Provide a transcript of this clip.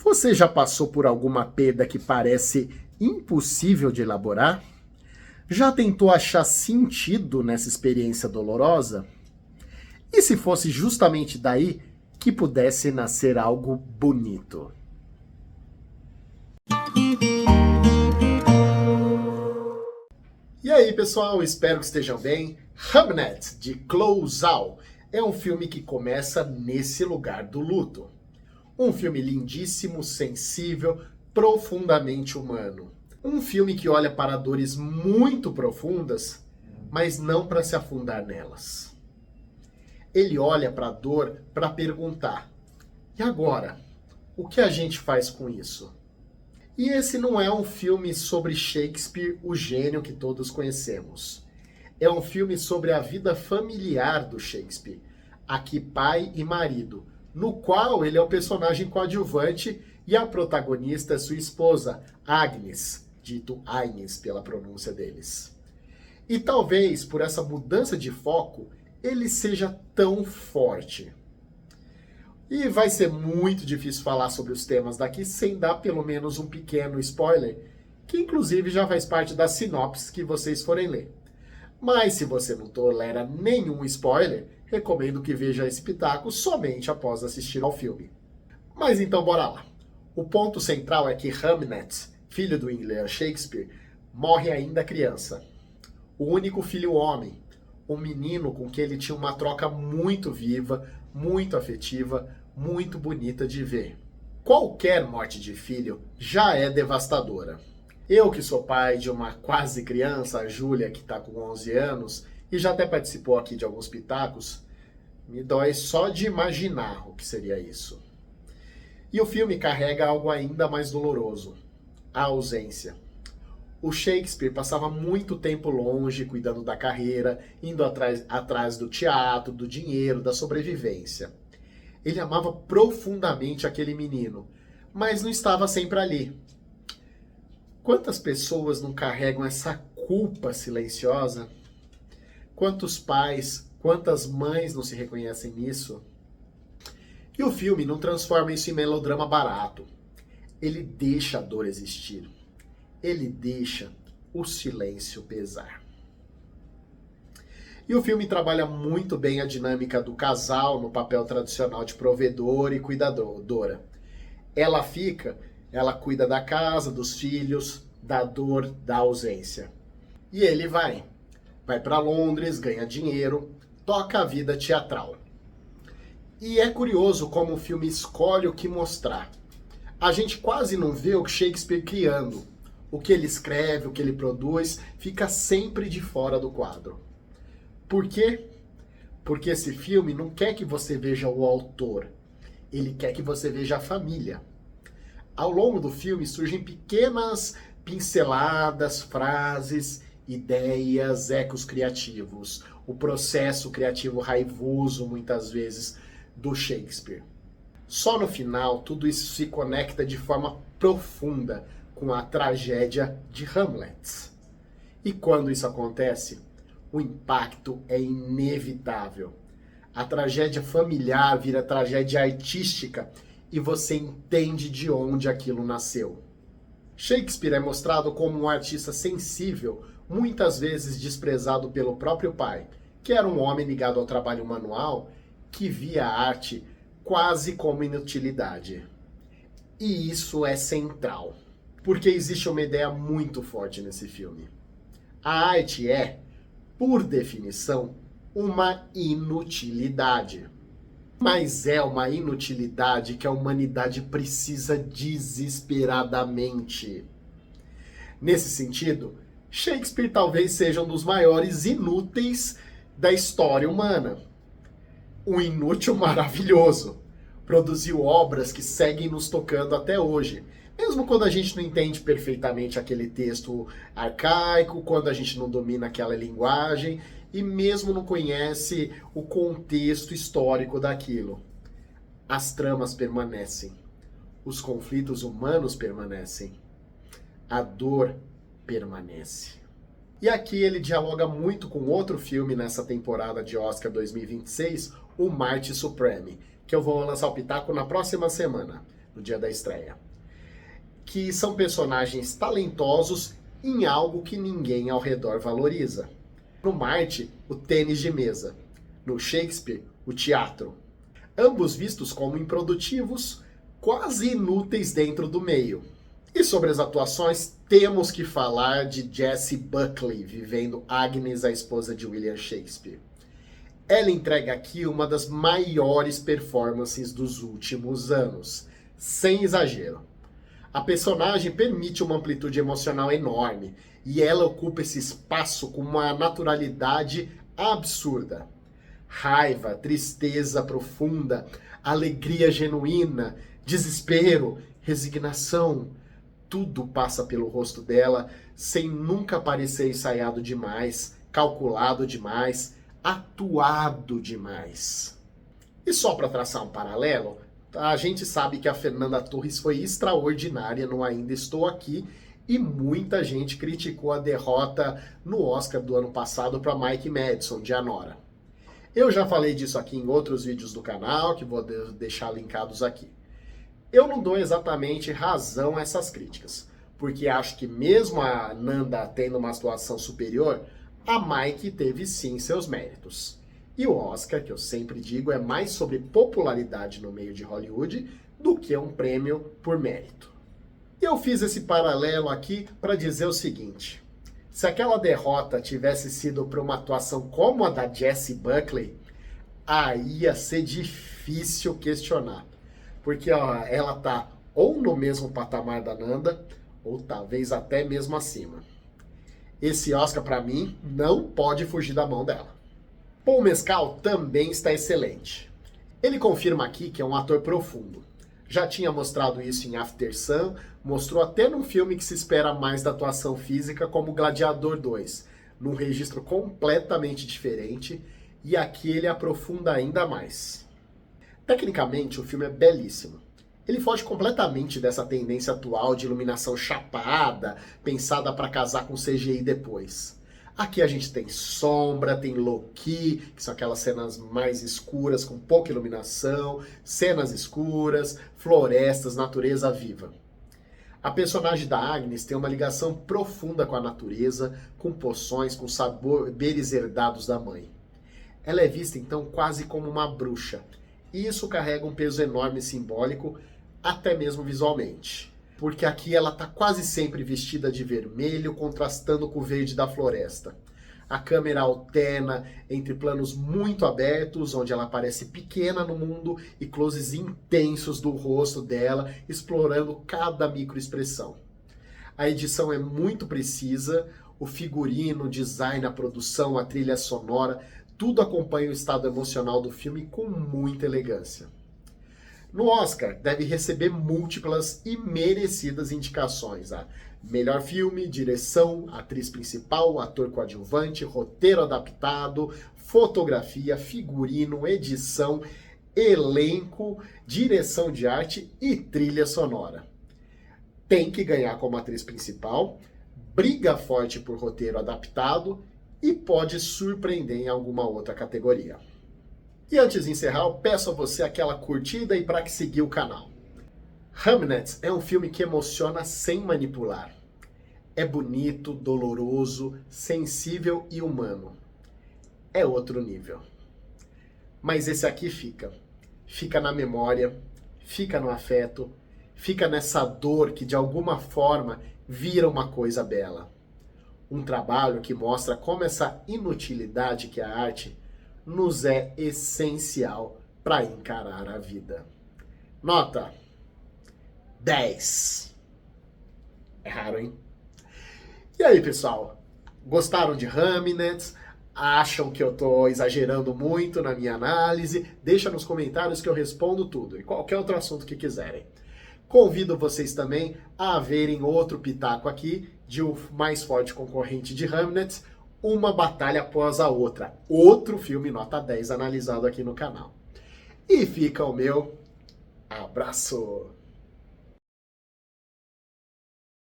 Você já passou por alguma perda que parece impossível de elaborar? Já tentou achar sentido nessa experiência dolorosa? E se fosse justamente daí que pudesse nascer algo bonito? E aí, pessoal, espero que estejam bem. Hamnet, de Chloe Zhao, é um filme que começa nesse lugar do luto. Um filme lindíssimo, sensível, profundamente humano. Um filme que olha para dores muito profundas, mas não para se afundar nelas. Ele olha para a dor para perguntar: e agora? O que a gente faz com isso? E esse não é um filme sobre Shakespeare, o gênio que todos conhecemos. É um filme sobre a vida familiar do Shakespeare, aqui pai e marido, no qual ele é o personagem coadjuvante e a protagonista é sua esposa, Agnes, dito Agnes pela pronúncia deles. E talvez por essa mudança de foco, ele seja tão forte. E vai ser muito difícil falar sobre os temas daqui sem dar pelo menos um pequeno spoiler, que inclusive já faz parte da sinopse que vocês forem ler. Mas se você não tolera nenhum spoiler, recomendo que veja esse pitaco somente após assistir ao filme. Mas então bora lá. O ponto central é que Hamnet, filho do William Shakespeare, morre ainda criança. O único filho homem, um menino com quem ele tinha uma troca muito viva, muito afetiva, muito bonita de ver. Qualquer morte de filho já é devastadora. Eu que sou pai de uma quase criança, a Júlia, que está com 11 anos, e já até participou aqui de alguns pitacos, me dói só de imaginar o que seria isso. E o filme carrega algo ainda mais doloroso: a ausência. O Shakespeare passava muito tempo longe, cuidando da carreira, indo atrás do teatro, do dinheiro, da sobrevivência. Ele amava profundamente aquele menino, mas não estava sempre ali. Quantas pessoas não carregam essa culpa silenciosa? Quantos pais, quantas mães não se reconhecem nisso? E o filme não transforma isso em melodrama barato. Ele deixa a dor existir. Ele deixa o silêncio pesar. E o filme trabalha muito bem a dinâmica do casal no papel tradicional de provedor e cuidadora. Ela cuida da casa, dos filhos, da dor, da ausência. E ele vai para Londres, ganha dinheiro, toca a vida teatral. E é curioso como o filme escolhe o que mostrar. A gente quase não vê o Shakespeare criando. O que ele escreve, o que ele produz, fica sempre de fora do quadro. Por quê? Porque esse filme não quer que você veja o autor. Ele quer que você veja a família. Ao longo do filme surgem pequenas pinceladas, frases, ideias, ecos criativos. O processo criativo raivoso, muitas vezes, do Shakespeare. Só no final, tudo isso se conecta de forma profunda com a tragédia de Hamlet. E quando isso acontece, o impacto é inevitável. A tragédia familiar vira tragédia artística e você entende de onde aquilo nasceu. Shakespeare é mostrado como um artista sensível, muitas vezes desprezado pelo próprio pai, que era um homem ligado ao trabalho manual, que via a arte quase como inutilidade. E isso é central, porque existe uma ideia muito forte nesse filme. A arte é, por definição, uma inutilidade. Mas é uma inutilidade que a humanidade precisa desesperadamente. Nesse sentido, Shakespeare talvez seja um dos maiores inúteis da história humana. Um inútil maravilhoso. Produziu obras que seguem nos tocando até hoje. Mesmo quando a gente não entende perfeitamente aquele texto arcaico, quando a gente não domina aquela linguagem e mesmo não conhece o contexto histórico daquilo. As tramas permanecem. Os conflitos humanos permanecem. A dor permanece. E aqui ele dialoga muito com outro filme nessa temporada de Oscar 2026, o Marte Supreme, que eu vou lançar o pitaco na próxima semana. no dia da estreia. Que são personagens talentosos em algo que ninguém ao redor valoriza. No Marte, o tênis de mesa. No Shakespeare, o teatro. Ambos vistos como improdutivos, quase inúteis dentro do meio. E sobre as atuações, temos que falar de Jessie Buckley, vivendo Agnes, a esposa de William Shakespeare. Ela entrega aqui uma das maiores performances dos últimos anos, sem exagero. A personagem permite uma amplitude emocional enorme, e ela ocupa esse espaço com uma naturalidade absurda. Raiva, tristeza profunda, alegria genuína, desespero, resignação, tudo passa pelo rosto dela, sem nunca parecer ensaiado demais, calculado demais, atuado demais. E só para traçar um paralelo, a gente sabe que a Fernanda Torres foi extraordinária no Ainda Estou Aqui, e muita gente criticou a derrota no Oscar do ano passado para Mike Madison, de Anora. Eu já falei disso aqui em outros vídeos do canal, que vou deixar linkados aqui. Eu não dou exatamente razão a essas críticas, porque acho que mesmo a Nanda tendo uma atuação superior, a Mike teve sim seus méritos. E o Oscar, que eu sempre digo, é mais sobre popularidade no meio de Hollywood do que um prêmio por mérito. Eu fiz esse paralelo aqui para dizer o seguinte: se aquela derrota tivesse sido para uma atuação como a da Jessie Buckley, aí ia ser difícil questionar. Porque ó, ela tá ou no mesmo patamar da Nanda, ou talvez até mesmo acima. Esse Oscar, para mim, não pode fugir da mão dela. Paul Mescal também está excelente. Ele confirma aqui que é um ator profundo. Já tinha mostrado isso em After Sun, mostrou até num filme que se espera mais da atuação física, como Gladiador 2, num registro completamente diferente, e aqui ele aprofunda ainda mais. Tecnicamente, o filme é belíssimo. Ele foge completamente dessa tendência atual de iluminação chapada, pensada para casar com CGI depois. Aqui a gente tem sombra, tem low-key, que são aquelas cenas mais escuras, com pouca iluminação, cenas escuras, florestas, natureza viva. A personagem da Agnes tem uma ligação profunda com a natureza, com poções, com saberes herdados da mãe. Ela é vista então quase como uma bruxa, e isso carrega um peso enorme simbólico, até mesmo visualmente. Porque aqui ela está quase sempre vestida de vermelho, contrastando com o verde da floresta. A câmera alterna entre planos muito abertos, onde ela parece pequena no mundo, e closes intensos do rosto dela, explorando cada microexpressão. A edição é muito precisa, o figurino, o design, a produção, a trilha sonora, tudo acompanha o estado emocional do filme com muita elegância. No Oscar, deve receber múltiplas e merecidas indicações a melhor filme, direção, atriz principal, ator coadjuvante, roteiro adaptado, fotografia, figurino, edição, elenco, direção de arte e trilha sonora. Tem que ganhar como atriz principal, briga forte por roteiro adaptado e pode surpreender em alguma outra categoria. E antes de encerrar, eu peço a você aquela curtida e para que seguir o canal. Hamnet é um filme que emociona sem manipular. É bonito, doloroso, sensível e humano. É outro nível. Mas esse aqui fica. Fica na memória, fica no afeto, fica nessa dor que de alguma forma vira uma coisa bela. Um trabalho que mostra como essa inutilidade que é a arte nos é essencial para encarar a vida. Nota 10. É raro, hein? E aí, pessoal? Gostaram de Hamnet? Acham que eu tô exagerando muito na minha análise? Deixa nos comentários que eu respondo tudo e qualquer outro assunto que quiserem. Convido vocês também a verem outro pitaco aqui de O Mais Forte Concorrente de Hamnet, Uma Batalha Após a Outra. Outro filme nota 10 analisado aqui no canal. E fica o meu abraço!